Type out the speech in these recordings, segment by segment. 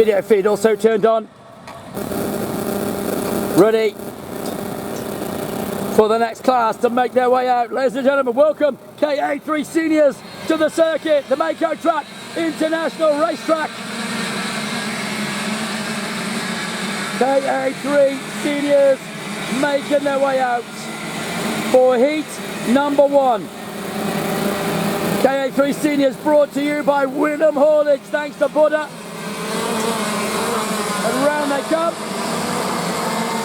Video feed also turned on. Ready for the next class to make their way out. Ladies and gentlemen, welcome Ka3 seniors to the circuit, the Mako Track International Racetrack. Ka3 seniors making their way out for heat number 1. Ka3 seniors brought to you by Wynnum Haulage, thanks to Buddha. And round they come.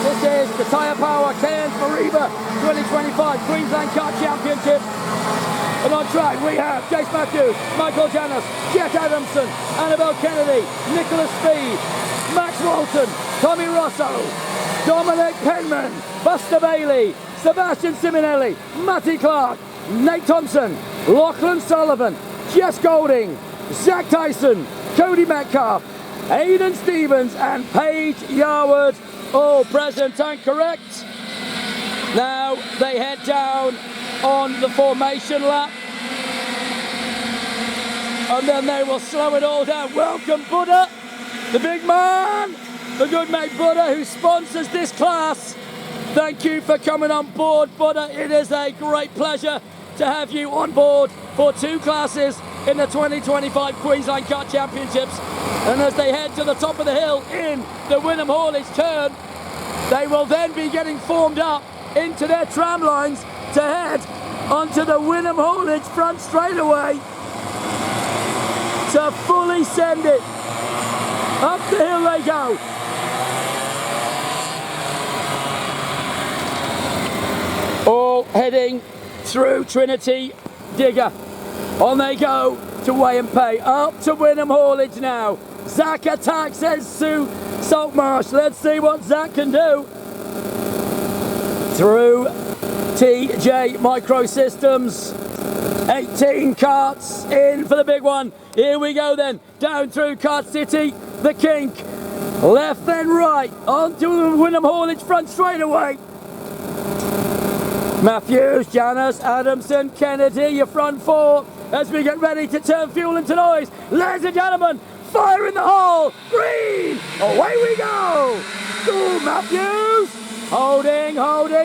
This is the Tyre Power Cairns Mariba 2025 Queensland Kart Championship. And on track we have Jace Matthews, Michael Janis, Jet Adamson, Annabelle Kennedy, Nicholas Speed, Max Walton, Tommy Rosso, Dominic Penman, Buster Bailey, Sebastian Simonelli, Matty Clark, Nate Thompson, Lachlan Sullivan, Jess Golding, Zach Tyson, Cody Metcalf, Aidan Stevens and Paige Yarwood, all present and correct. Now they head down on the formation lap and then they will slow it all down. Welcome Buddha, the big man, the good mate Buddha who sponsors this class. Thank you for coming on board, Buddha. It is a great pleasure to have you on board for 2 classes in the 2025 Queensland Kart Championships. And as they head to the top of the hill in the Wynnum Haulage turn, they will then be getting formed up into their tram lines to head onto the Wynnum Haulage front straightaway to fully send it. Up the hill they go. All heading through Trinity Digger. On they go to Weigh and Pay. Up to Wynnum Haulage now. Zach attacks, says Sue Saltmarsh. Let's see what Zach can do. Through TJ Microsystems. 18 karts in for the big one. Here we go then. Down through Kart City, the kink. Left then right. Onto the Wynnum Haulage front straightaway. Matthews, Janis, Adamson, Kennedy, your front 4 as we get ready to turn fuel into noise. Ladies and gentlemen, fire in the hole, green, away we go. Ooh, Matthews, holding,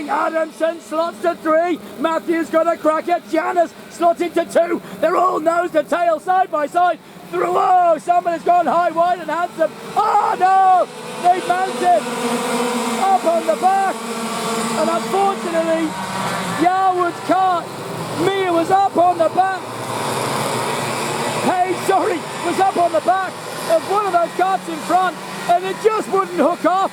Adamson slots to 3, Matthews got a crack at Janis, slots into 2, they're all nose to tail, side by side, through, oh, somebody's gone high, wide and handsome, oh no, they mounted, up on the back, and unfortunately, Yarwood's kart, Mia was up on the back, Paige, was up on the back of one of those karts in front, and it just wouldn't hook off.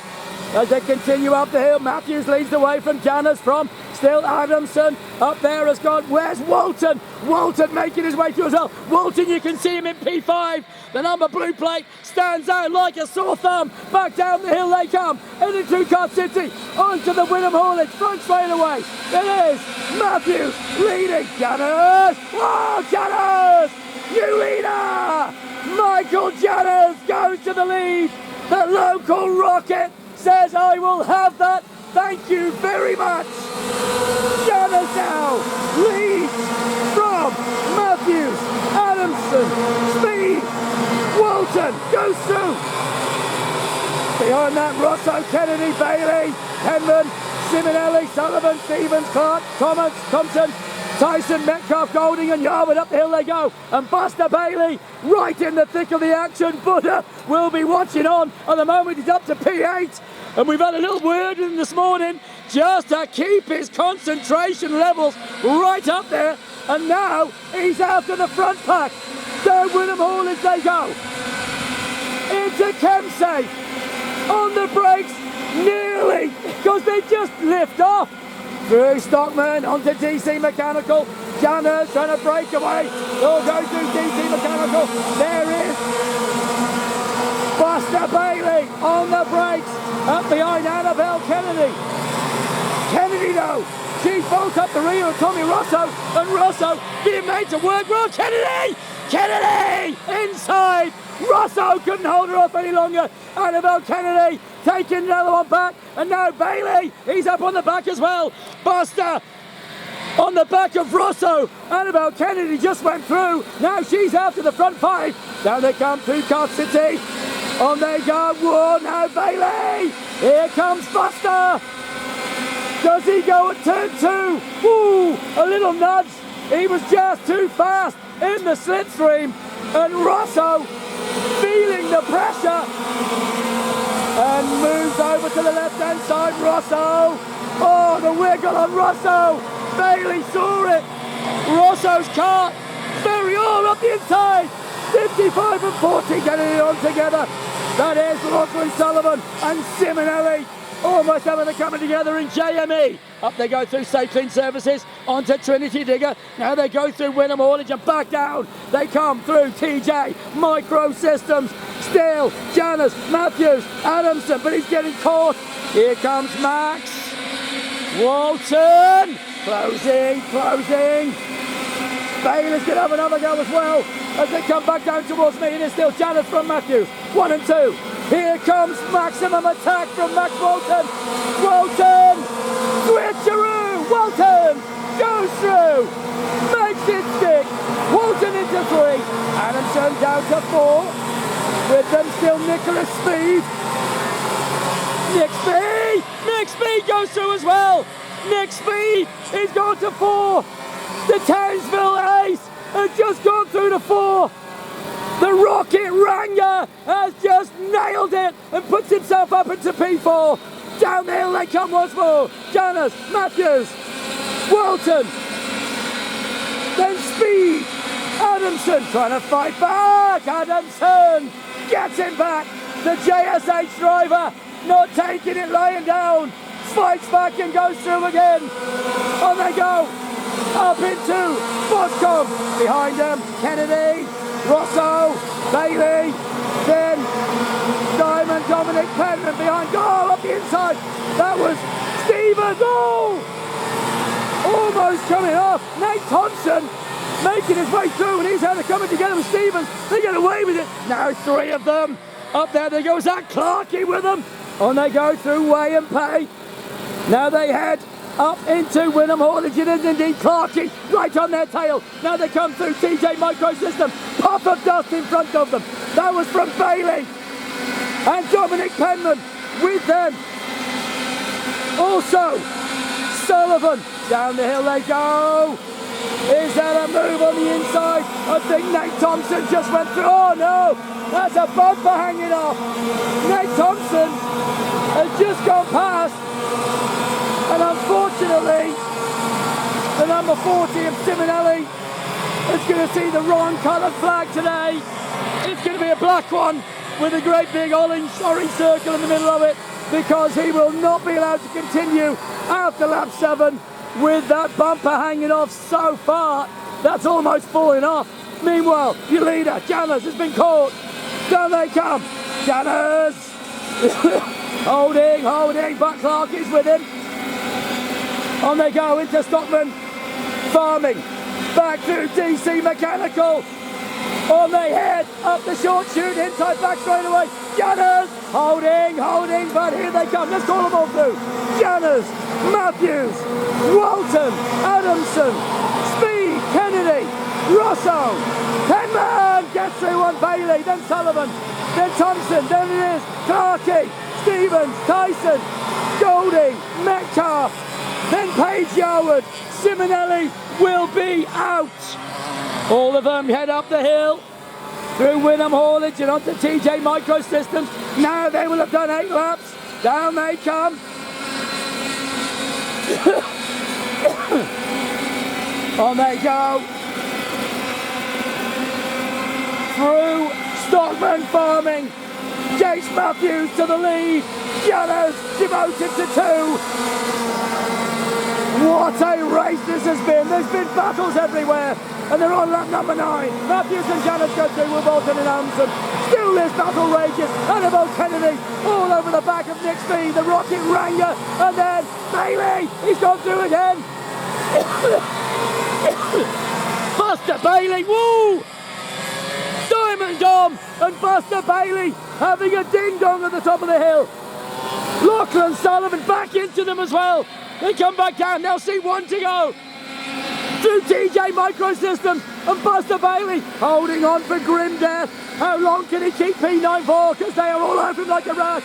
As they continue up the hill, Matthews leads the way from Janis, from still Adamson. Up there has gone, where's Walton? Walton making his way through as well. Walton, you can see him in P5. The number blue plate stands out like a sore thumb. Back down the hill they come. Heading through Kart City, onto the Wynnum Haulage, front straight away. It is Matthews leading. Janis! Whoa, Janis! New leader! Michael Janis goes to the lead. The local rocket says, I will have that. Thank you very much. Janis now leads from Matthews, Adamson, Speed, Walton, goes through. Behind that, Rosso, Kennedy, Bailey, Penman, Simonelli, Sullivan, Stevens, Clark, Thomas, Thompson, Tyson, Metcalf, Golding and Yarwood. Up the hill they go. And Buster Bailey right in the thick of the action. Buddha will be watching on. At the moment he's up to P8. And we've had a little word with him this morning just to keep his concentration levels right up there. And now he's after the front pack. Down Wynnum Haulage they go. Into Kemsafe. On the brakes. Nearly. Because they just lift off. Through Stockman, onto DC Mechanical. Janis trying to break away. They'll go through DC Mechanical. There is Buster Bailey on the brakes. Up behind Annabelle Kennedy. Kennedy though, she bolts up the rear of Tommy Rosso. And Rosso being made to work well. Kennedy! Kennedy! Inside! Rosso couldn't hold her off any longer. Annabelle Kennedy taking another one back. And now Bailey, he's up on the back as well. Buster on the back of Rosso. Annabelle Kennedy just went through. Now she's after the front 5. Down they come through Kart City. On they go. Whoa, now Bailey. Here comes Buster. Does he go at turn 2? Ooh, a little nudge. He was just too fast in the slipstream. And Rosso, feeling the pressure, and moves over to the left-hand side. Rosso. Oh, the wiggle on Rosso. Bailey saw it. Rosso's kart. Very all up the inside. 55 and 40 getting it on together. That is Lachlan Sullivan and Simonelli. Almost having to coming together in JME. Up they go through Safe Clean Services onto Trinity Digger. Now they go through Wynnum Haulage and back down. They come through TJ Micro Systems. Still Janice, Matthews, Adamson, but he's getting caught. Here comes Max. Walton. Closing. Bailey's going to have another go as well as they come back down towards me. It is still Janice from Matthews. 1 and 2. Here comes maximum attack from Max Walton. Switcheroo. Walton goes through. Makes it stick. Walton into 3. Adamson down to 4. With them still Nicholas Speed. Nick Speed goes through as well. Nick Speed is gone to 4. The Townsville Ace has just gone through to 4. The Rocket Ranger has just nailed it and puts himself up into P4. Down the hill they come once more. Janice, Matthews, Walton, then Speed. Adamson trying to fight back. Adamson gets him back. The JSH driver not taking it, lying down. Fights back and goes through again. On they go. Up into Boscombe. Behind them, Kennedy, Rosso, Bailey, then Diamond, Dominic Penman behind. Goal up the inside. That was Stevens. Oh! Almost coming off. Nate Thompson making his way through, and he's had it coming together with Stevens. They get away with it. Now 3 of them. Up there they go. Zach Clarkey with them. On they go through Way and Pay. Now they head up into Wynnum Haulage. It is indeed Clarkey right on their tail. Now they come through TJ Microsystem. Puff of dust in front of them. That was from Bailey and Dominic Penman with them. Also, Sullivan. Down the hill they go. Is there a move on the inside? I think Nate Thompson just went through. Oh no, that's a bumper hanging off. Nate Thompson has just gone past. And unfortunately, the number 40 of Simonelli is going to see the wrong coloured flag today. It's going to be a black one with a great big orange circle in the middle of it, because he will not be allowed to continue after lap 7 with that bumper hanging off so far. That's almost falling off. Meanwhile, your leader, Janice, has been caught. Down they come. Janice. holding, but Clark is with him. On they go into Stockman Farming. Back through DC Mechanical. On they head up the short chute, inside back straight away. Janners holding, but here they come. Let's call them all through. Janners, Matthews, Walton, Adamson, Speed, Kennedy, Rosso, Penman gets through on Bailey, then Sullivan, then Thompson, then it is Clarkey, Stevens, Tyson, Golding, Metcalf, then Page Yarwood. Simonelli will be out. All of them head up the hill through Wynnum Haulage and onto TJ Microsystems. Now they will have done 8 laps. Down they come. On they go. Through Stockman Farming. Jace Matthews to the lead. Janners devoted to 2. What a race this has been. There's been battles everywhere. And they're on lap number 9. Matthews and Janners go through with Bolton and Amson. Still this battle rages. Annabelle Kennedy all over the back of Nick Speed, the Rocket Ranger. And then Bailey. He's gone through again. Buster Bailey. Woo! Diamond Dom and Buster Bailey having a ding-dong at the top of the hill. Lachlan Sullivan back into them as well. They come back down. They'll see 1 to go. Through TJ Microsystems and Buster Bailey holding on for grim death. How long can he keep P9 for? Because they are all over him like a rat.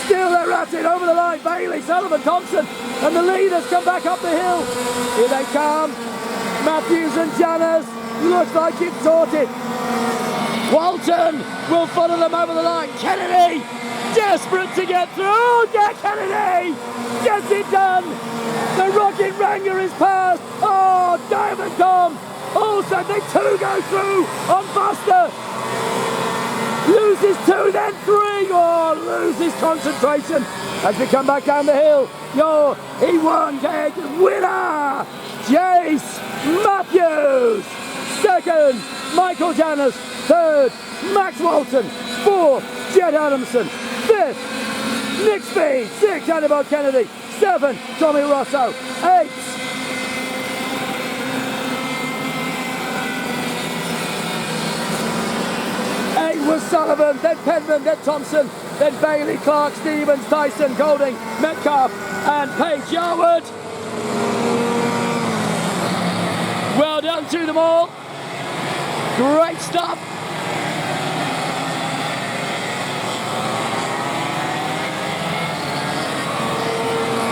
Still they're at it over the line. Bailey, Sullivan, Thompson, and the leaders come back up the hill. Here they come. Matthews and Janis. Looks like it's sorted. Walton will follow them over the line. Kennedy, desperate to get through. Oh, yeah, Kennedy gets it done. The Rocket Ranger is passed. Oh, Diamond Tom. Also, they two go through on Buster. Loses two, then three. Oh, loses concentration as we come back down the hill. Your E1 gauge winner, Jace Matthews. Second, Michael Janis. Third, Max Walton. Fourth, Jed Adamson. Fifth, Nick Speed. Sixth, Annabelle Kennedy. Seven, Tommy Rosso. Eight, was Sullivan, then Penman, then Thompson, then Bailey, Clark, Stevens, Tyson, Golding, Metcalf, and Paige Yarwood. Well done to them all. Great stuff.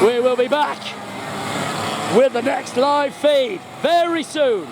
We will be back with the next live feed very soon.